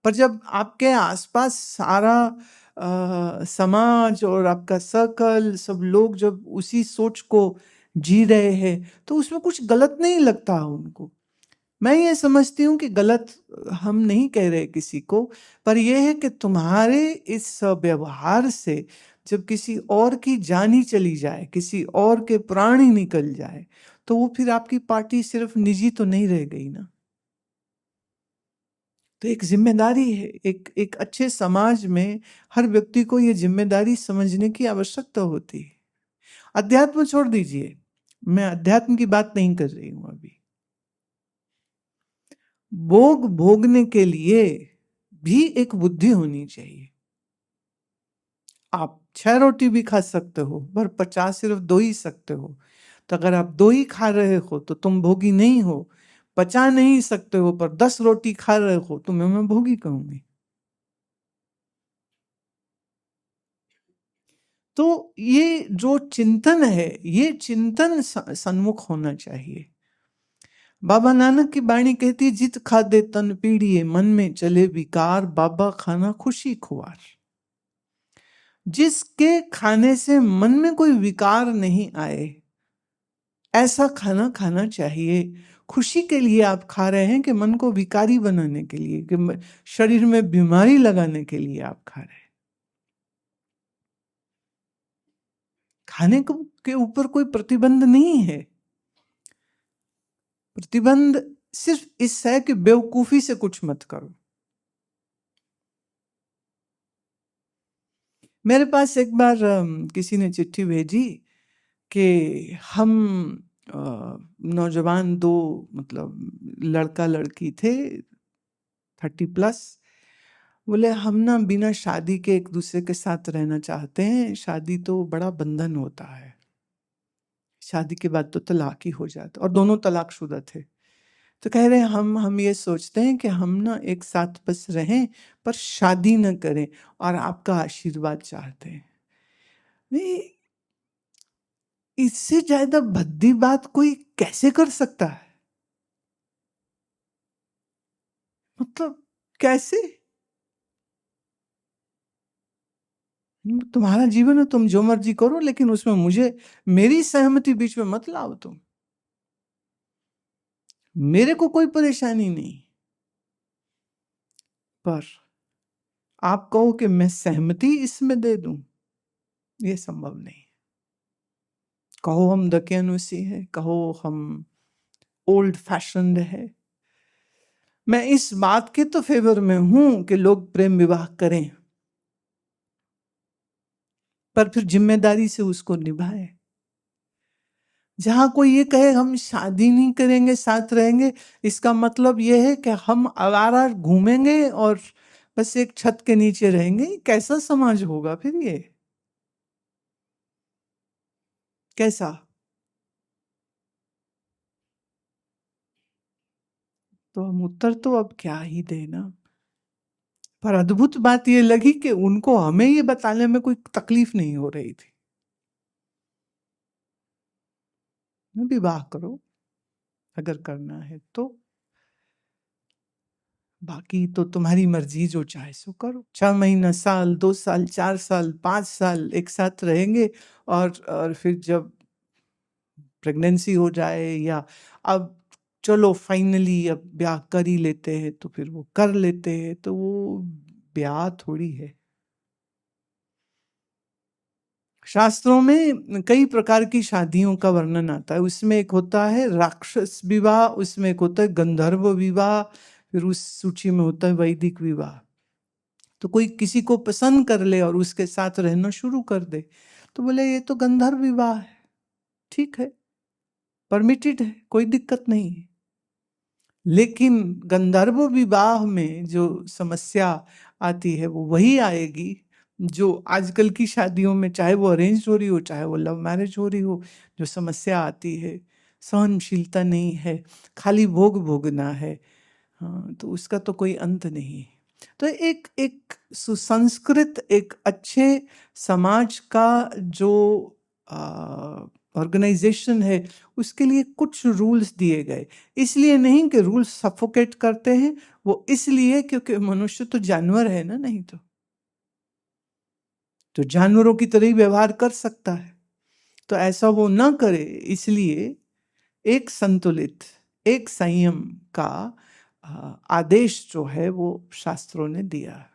पर जब आपके आसपास सारा समाज और आपका सर्कल सब लोग जब उसी सोच को जी रहे हैं तो उसमें कुछ गलत नहीं लगता उनको। मैं ये समझती हूँ कि गलत हम नहीं कह रहे किसी को, पर यह है कि तुम्हारे इस व्यवहार से जब किसी और की जान ही चली जाए, किसी और के प्राण ही निकल जाए, तो वो फिर आपकी पार्टी सिर्फ निजी तो नहीं रह गई ना। तो एक जिम्मेदारी है, एक अच्छे समाज में हर व्यक्ति को ये जिम्मेदारी समझने की आवश्यकता होती है। अध्यात्म छोड़ दीजिए, मैं अध्यात्म की बात नहीं कर रही हूं अभी। भोग भोगने के लिए भी एक बुद्धि होनी चाहिए। आप 6 रोटी भी खा सकते हो, पर 50 सिर्फ 2 ही सकते हो। तो अगर आप 2 ही खा रहे हो तो तुम भोगी नहीं हो। पचा नहीं सकते हो पर 10 रोटी खा रहे हो, तुम्हें मैं भोगी कहूंगी। तो ये जो चिंतन है, ये चिंतन सन्मुख होना चाहिए। बाबा नानक की बाणी कहती है, जित खादे तन पीड़िए, मन में चले विकार, बाबा खाना खुशी खुआर। जिसके खाने से मन में कोई विकार नहीं आए, ऐसा खाना खाना चाहिए। खुशी के लिए आप खा रहे हैं कि मन को विकारी बनाने के लिए, कि शरीर में बीमारी लगाने के लिए आप खा रहे हैं? खाने के ऊपर कोई प्रतिबंध नहीं है। प्रतिबंध सिर्फ इस है कि बेवकूफी से कुछ मत करो। मेरे पास एक बार किसी ने चिट्ठी भेजी कि हम नौजवान दो, मतलब लड़का लड़की थे 30+, बोले हम ना बिना शादी के एक दूसरे के साथ रहना चाहते हैं। शादी तो बड़ा बंधन होता है, शादी के बाद तो तलाक ही हो जाता, और दोनों तलाकशुदा थे। तो कह रहे हैं हम ये सोचते हैं कि हम ना एक साथ बस रहें पर शादी न करें, और आपका आशीर्वाद चाहते हैं। नहीं, इससे ज्यादा भद्दी बात कोई कैसे कर सकता है? मतलब कैसे? तुम्हारा जीवन है, तुम जो मर्जी करो, लेकिन उसमें मुझे, मेरी सहमति बीच में मत लाओ तुम। मेरे को कोई परेशानी नहीं, पर आप कहो कि मैं सहमति इसमें दे दूं, ये संभव नहीं। कहो हम दकियानुसी है, कहो हम ओल्ड फैशन्ड है, मैं इस बात के तो फेवर में हूं कि लोग प्रेम विवाह करें, पर फिर जिम्मेदारी से उसको निभाए। जहां कोई ये कहे हम शादी नहीं करेंगे साथ रहेंगे, इसका मतलब ये है कि हम आवारा घूमेंगे और बस एक छत के नीचे रहेंगे। कैसा समाज होगा फिर ये? कैसा? तो हम उत्तर तो अब क्या ही देना। पर अद्भुत बात ये लगी कि उनको हमें ये बताने में कोई तकलीफ नहीं हो रही थी। विवाह करो अगर करना है तो, बाकी तो तुम्हारी मर्जी, जो चाहे सो करो। 6 महीना, साल, 2 साल, 4 साल, 5 साल एक साथ रहेंगे, और फिर जब प्रेगनेंसी हो जाए, या अब चलो फाइनली अब ब्याह कर ही लेते हैं, तो फिर वो कर लेते हैं। तो वो ब्याह थोड़ी है। शास्त्रों में कई प्रकार की शादियों का वर्णन आता है। उसमें एक होता है राक्षस विवाह, उसमें एक होता है गंधर्व विवाह, फिर उस सूची में होता है वैदिक विवाह। तो कोई किसी को पसंद कर ले और उसके साथ रहना शुरू कर दे, तो बोले ये तो गंधर्व विवाह है, ठीक है, परमिटेड है, कोई दिक्कत नहीं है। लेकिन गंधर्व विवाह में जो समस्या आती है वो वही आएगी जो आजकल की शादियों में, चाहे वो अरेंज हो रही हो चाहे वो लव मैरिज हो रही हो, जो समस्या आती है, सहनशीलता नहीं है, खाली भोग भोगना है। हाँ, तो उसका तो कोई अंत नहीं। तो एक एक सुसंस्कृत, एक अच्छे समाज का जो ऑर्गेनाइजेशन है, उसके लिए कुछ रूल्स दिए गए। इसलिए नहीं कि रूल्स सफोकेट करते हैं, वो इसलिए क्योंकि मनुष्य तो जानवर है ना, नहीं तो जानवरों की तरह ही व्यवहार कर सकता है, तो ऐसा वो ना करे। इसलिए एक संतुलित, एक संयम का आदेश जो है वो शास्त्रों ने दिया है।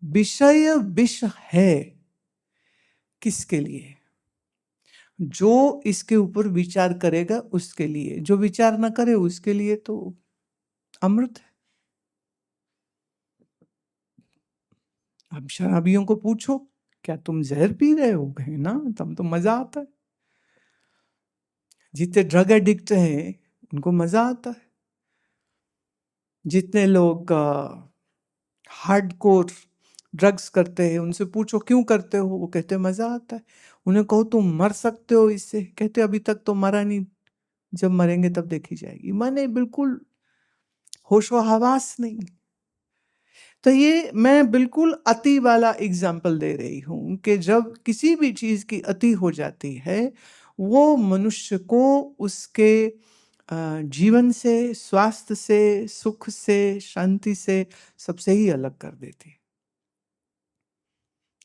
विषय विष है किसके लिए? जो इसके ऊपर विचार करेगा उसके लिए, जो विचार ना करे उसके लिए तो अमृत है। अब शराबियों को पूछो, क्या तुम जहर पी रहे हो? कहे ना, तुम तो मजा आता है। जितने ड्रग एडिक्ट हैं उनको मजा आता है। जितने लोग हार्डकोर ड्रग्स करते हैं उनसे पूछो क्यों करते हो, वो कहते हैं मजा आता है। उन्हें कहो तुम मर सकते हो इससे, कहते अभी तक तो मरा नहीं, जब मरेंगे तब देखी जाएगी। माने बिल्कुल होशो हवास नहीं। तो ये मैं बिल्कुल अति वाला एग्जाम्पल दे रही हूं कि जब किसी भी चीज की अति हो जाती है वो मनुष्य को उसके जीवन से, स्वास्थ्य से, सुख से, शांति से, सबसे ही अलग कर देती।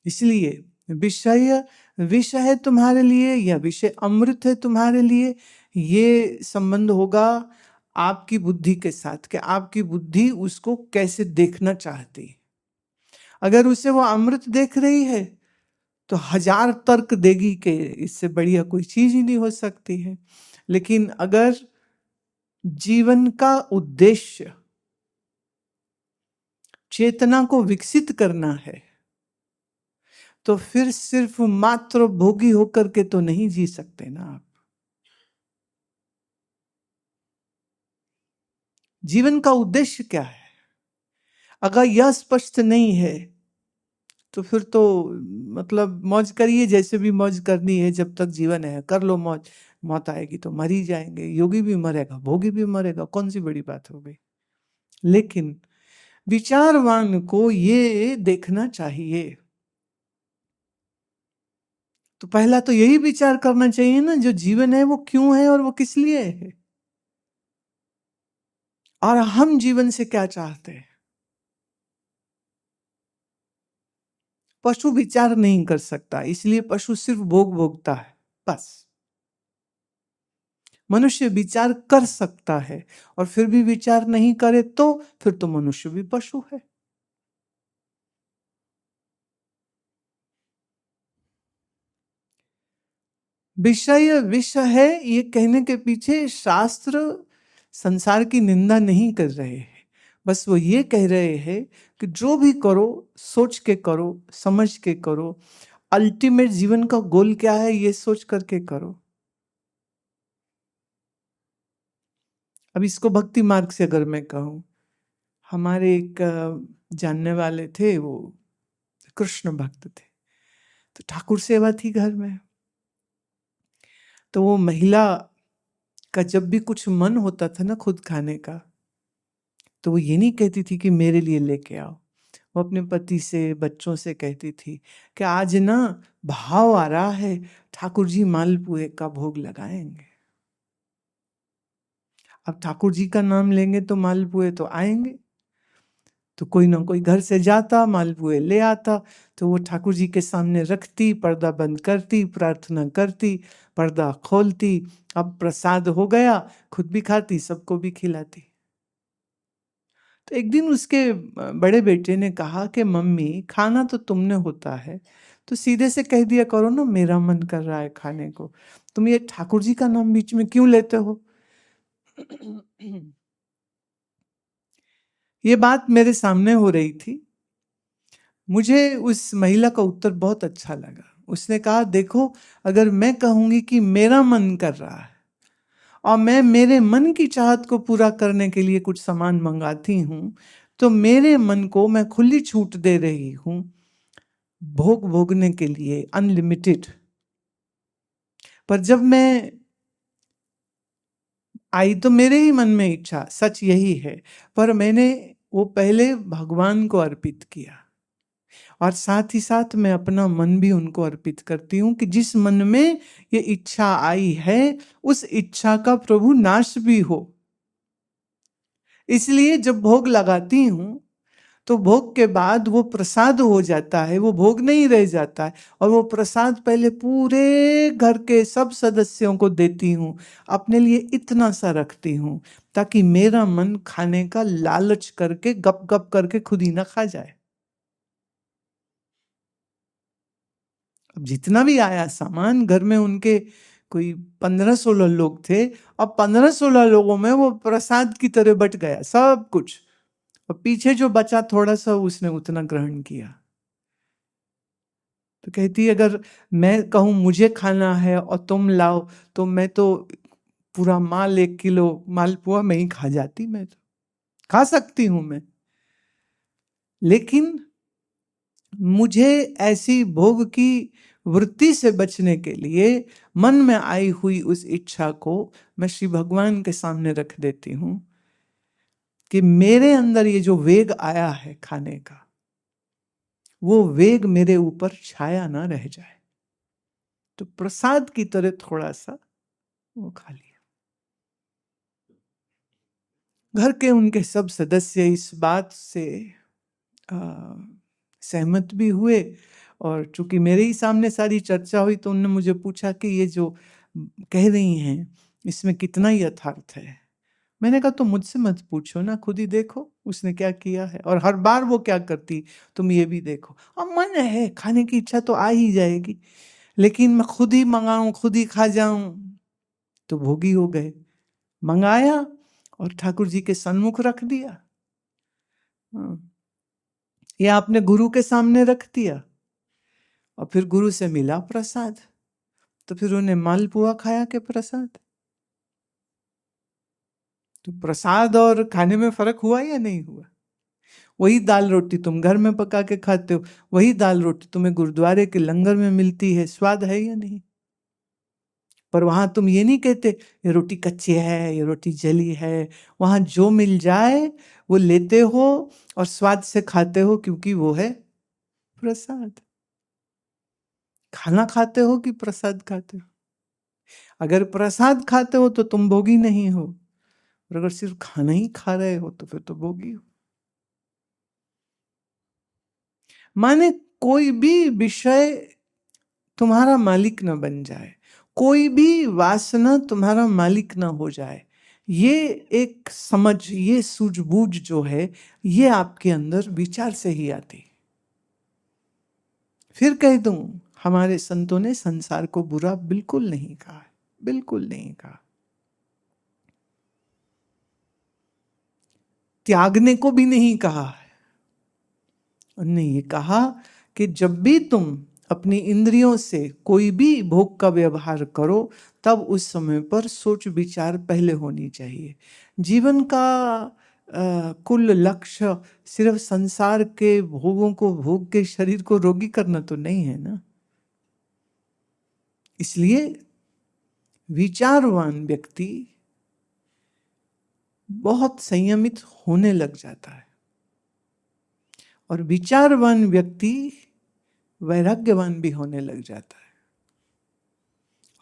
इसलिए विषय विष है तुम्हारे लिए या विषय अमृत है तुम्हारे लिए, ये संबंध होगा आपकी बुद्धि के साथ कि आपकी बुद्धि उसको कैसे देखना चाहती। अगर उसे वो अमृत देख रही है तो हजार तर्क देगी कि इससे बढ़िया कोई चीज ही नहीं हो सकती है। लेकिन अगर जीवन का उद्देश्य चेतना को विकसित करना है तो फिर सिर्फ मात्र भोगी होकर के तो नहीं जी सकते ना आप। जीवन का उद्देश्य क्या है अगर यह स्पष्ट नहीं है तो फिर तो मतलब मौज करिए, जैसे भी मौज करनी है, जब तक जीवन है कर लो मौज, मौत आएगी तो मर ही जाएंगे। योगी भी मरेगा, भोगी भी मरेगा, कौन सी बड़ी बात हो गई। लेकिन विचारवान को ये देखना चाहिए। तो पहला तो यही विचार करना चाहिए ना, जो जीवन है वो क्यों है और वो किस लिए है, और हम जीवन से क्या चाहते हैं। पशु विचार नहीं कर सकता, इसलिए पशु सिर्फ भोग भोगता है बस। मनुष्य विचार कर सकता है और फिर भी विचार नहीं करे तो फिर तो मनुष्य भी पशु है। विषय विष है ये कहने के पीछे शास्त्र संसार की निंदा नहीं कर रहे हैं, बस वो ये कह रहे हैं कि जो भी करो सोच के करो, समझ के करो, अल्टीमेट जीवन का गोल क्या है ये सोच करके करो। अब इसको भक्ति मार्ग से अगर मैं कहूं, हमारे एक जानने वाले थे, वो कृष्ण भक्त थे, तो ठाकुर सेवा थी घर में। तो वो महिला का जब भी कुछ मन होता था ना खुद खाने का, तो वो ये नहीं कहती थी कि मेरे लिए लेके आओ, वो अपने पति से, बच्चों से कहती थी कि आज ना भाव आ रहा है, ठाकुर जी मालपुए का भोग लगाएंगे। अब ठाकुर जी का नाम लेंगे तो मालपुए तो आएंगे, तो कोई ना कोई घर से जाता, मालपुए ले आता, तो वो ठाकुर जी के सामने रखती, पर्दा बंद करती, प्रार्थना करती, पर्दा खोलती, अब प्रसाद हो गया, खुद भी खाती, सबको भी खिलाती। तो एक दिन उसके बड़े बेटे ने कहा कि मम्मी खाना तो तुमने होता है तो सीधे से कह दिया करो ना मेरा मन कर रहा है खाने को, तुम ये ठाकुर जी का नाम बीच में क्यों लेते हो। ये बात मेरे सामने हो रही थी, मुझे उस महिला का उत्तर बहुत अच्छा लगा। उसने कहा देखो, अगर मैं कहूंगी कि मेरा मन कर रहा है और मैं मेरे मन की चाहत को पूरा करने के लिए कुछ सामान मंगाती हूं, तो मेरे मन को मैं खुली छूट दे रही हूं भोग भोगने के लिए, अनलिमिटेड। पर जब मैं आई तो मेरे ही मन में इच्छा, सच यही है, पर मैंने वो पहले भगवान को अर्पित किया और साथ ही साथ मैं अपना मन भी उनको अर्पित करती हूँ कि जिस मन में ये इच्छा आई है उस इच्छा का प्रभु नाश भी हो। इसलिए जब भोग लगाती हूँ तो भोग के बाद वो प्रसाद हो जाता है, वो भोग नहीं रह जाता है, और वो प्रसाद पहले पूरे घर के सब सदस्यों को देती हूँ, अपने लिए इतना सा रखती हूँ ताकि मेरा मन खाने का लालच करके गप गप करके खुद ही ना खा जाए। अब जितना भी आया सामान घर में, उनके कोई 15-16 लोग थे, अब 15-16 लोगों में वो प्रसाद की तरह बट गया सब कुछ, और पीछे जो बचा थोड़ा सा उसने उतना ग्रहण किया। तो कहती है अगर मैं कहूं मुझे खाना है और तुम लाओ तो मैं तो पूरा माल 1 किलो मालपुआ में ही खा जाती, मैं तो खा सकती हूं मैं, लेकिन मुझे ऐसी भोग की वृत्ति से बचने के लिए मन में आई हुई उस इच्छा को मैं श्री भगवान के सामने रख देती हूं कि मेरे अंदर ये जो वेग आया है खाने का, वो वेग मेरे ऊपर छाया ना रह जाए। तो प्रसाद की तरह थोड़ा सा वो खा लिया। घर के उनके सब सदस्य इस बात से सहमत भी हुए, और चूंकि मेरे ही सामने सारी चर्चा हुई तो उन्होंने मुझे पूछा कि ये जो कह रही हैं इसमें कितना यथार्थ है। मैंने कहा तो मुझसे मत पूछो ना, खुद ही देखो उसने क्या किया है, और हर बार वो क्या करती तुम ये भी देखो। अब मन है खाने की इच्छा तो आ ही जाएगी, लेकिन मैं खुद ही मंगाऊं खुद ही खा जाऊं तो भोगी हो गए। मंगाया और ठाकुर जी के सन्मुख रख दिया, या आपने गुरु के सामने रख दिया, और फिर गुरु से मिला प्रसाद तो फिर उन्हें मालपुआ खाया के प्रसाद। तो प्रसाद और खाने में फर्क हुआ या नहीं हुआ? वही दाल रोटी तुम घर में पका के खाते हो, वही दाल रोटी तुम्हें गुरुद्वारे के लंगर में मिलती है, स्वाद है या नहीं? पर वहां तुम ये नहीं कहते ये रोटी कच्ची है, ये रोटी जली है। वहां जो मिल जाए वो लेते हो और स्वाद से खाते हो, क्योंकि वो है प्रसाद। खाना खाते हो कि प्रसाद खाते हो? अगर प्रसाद खाते हो तो तुम भोगी नहीं हो, और अगर सिर्फ खाना ही खा रहे हो तो फिर तो भोगी हो। माने कोई भी विषय तुम्हारा मालिक न बन जाए, कोई भी वासना तुम्हारा मालिक न हो जाए, ये एक समझ, ये सूझबूझ जो है ये आपके अंदर विचार से ही आती। फिर कह दूं, हमारे संतों ने संसार को बुरा बिल्कुल नहीं कहा, बिल्कुल नहीं कहा। त्यागने को भी नहीं कहा है, उन्होंने ये कहा कि जब भी तुम अपनी इंद्रियों से कोई भी भोग का व्यवहार करो तब उस समय पर सोच विचार पहले होनी चाहिए। जीवन का कुल लक्ष्य सिर्फ संसार के भोगों को भोग के शरीर को रोगी करना तो नहीं है ना। इसलिए विचारवान व्यक्ति बहुत संयमित होने लग जाता है, और विचारवान व्यक्ति वैराग्यवान भी होने लग जाता है।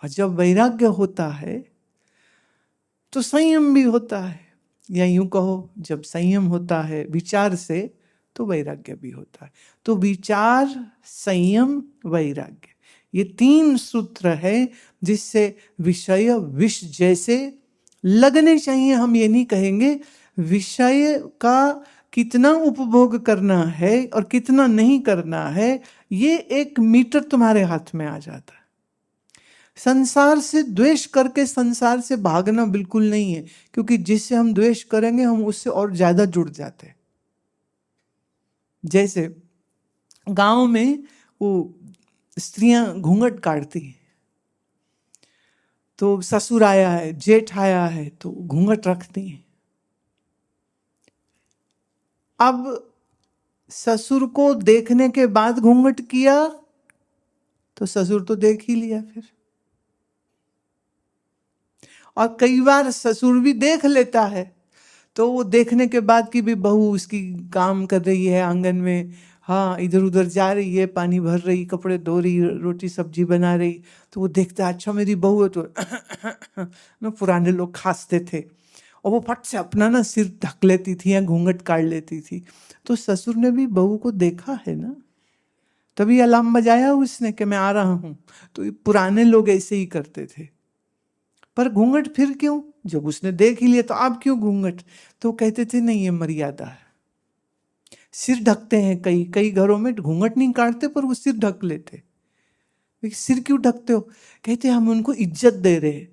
और जब वैराग्य होता है तो संयम भी होता है, या यूं कहो जब संयम होता है विचार से तो वैराग्य भी होता है। तो विचार, संयम, वैराग्य, ये 3 सूत्र है जिससे विषय विष जैसे लगने चाहिए। हम ये नहीं कहेंगे विषय का कितना उपभोग करना है और कितना नहीं करना है, ये एक मीटर तुम्हारे हाथ में आ जाता है। संसार से द्वेष करके संसार से भागना बिल्कुल नहीं है, क्योंकि जिससे हम द्वेष करेंगे हम उससे और ज्यादा जुड़ जाते हैं। जैसे गांव में वो स्त्रियां घूंघट काटती हैं, तो ससुर आया है, जेठ आया है तो घूंघट रखती हैं। अब ससुर को देखने के बाद घूंघट किया तो ससुर तो देख ही लिया फिर, और कई बार ससुर भी देख लेता है तो वो देखने के बाद कि भी बहू उसकी काम कर रही है आंगन में हाँ, इधर उधर जा रही है, पानी भर रही, कपड़े धो रही, रोटी सब्जी बना रही, तो वो देखता है अच्छा मेरी बहू है तो ना, पुराने लोग खांसते थे और वो फट से अपना ना सिर ढक लेती थी या घूंघट काट लेती थी। तो ससुर ने भी बहू को देखा है ना, तभी अलार्म बजाया उसने कि मैं आ रहा हूं। तो ये पुराने लोग ऐसे ही करते थे। पर घूंघट फिर क्यों, जब उसने देख ही लिया तो आप क्यों घूंघट? तो कहते थे नहीं, ये मर्यादा है। सिर ढकते हैं, कई कई घरों में घूंघट नहीं काटते पर वो सिर ढक लेते। सिर क्यों ढकते हो? कहते हम उनको इज्जत दे रहे हैं।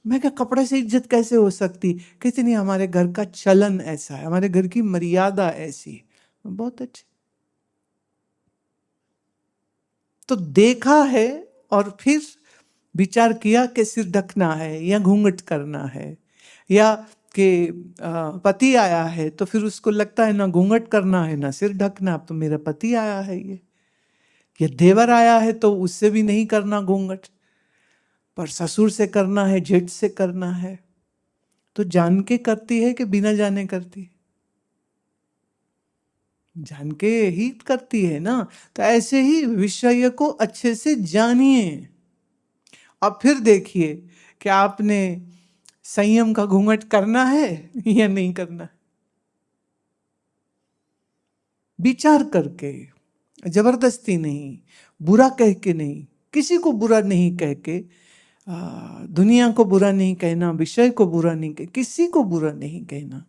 मैं क्या, कपड़े से इज्जत कैसे हो सकती? कहते नहीं, हमारे घर का चलन ऐसा है, हमारे घर की मर्यादा ऐसी है। बहुत अच्छे। तो देखा है और फिर विचार किया कि सिर ढकना है या घूंघट करना है, या कि पति आया है तो फिर उसको लगता है ना घूंघट करना है ना सिर ढकना, अब तो मेरा पति आया है ये, या देवर आया है तो उससे भी नहीं करना घूंघट, पर ससुर से करना है, जेठ से करना है। तो जान के करती है कि बिना जाने करती है? जान के ही करती है ना। तो ऐसे ही विषय को अच्छे से जानिए, अब फिर देखिए कि आपने संयम का घूंघट करना है या नहीं करना है। विचार करके, जबरदस्ती नहीं, बुरा कह के नहीं, किसी को बुरा नहीं कह के, दुनिया को बुरा नहीं कहना, विषय को बुरा नहीं कह, किसी को बुरा नहीं कहना,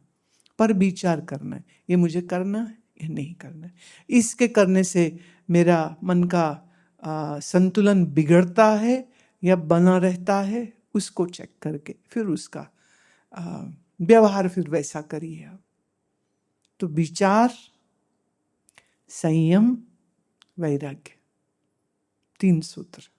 पर विचार करना है ये मुझे करना है या नहीं करना है। इसके करने से मेरा मन का संतुलन बिगड़ता है या बना रहता है, उसको चेक करके फिर उसका व्यवहार फिर वैसा करिए आप। तो विचार, संयम, वैराग्य, 3 सूत्र।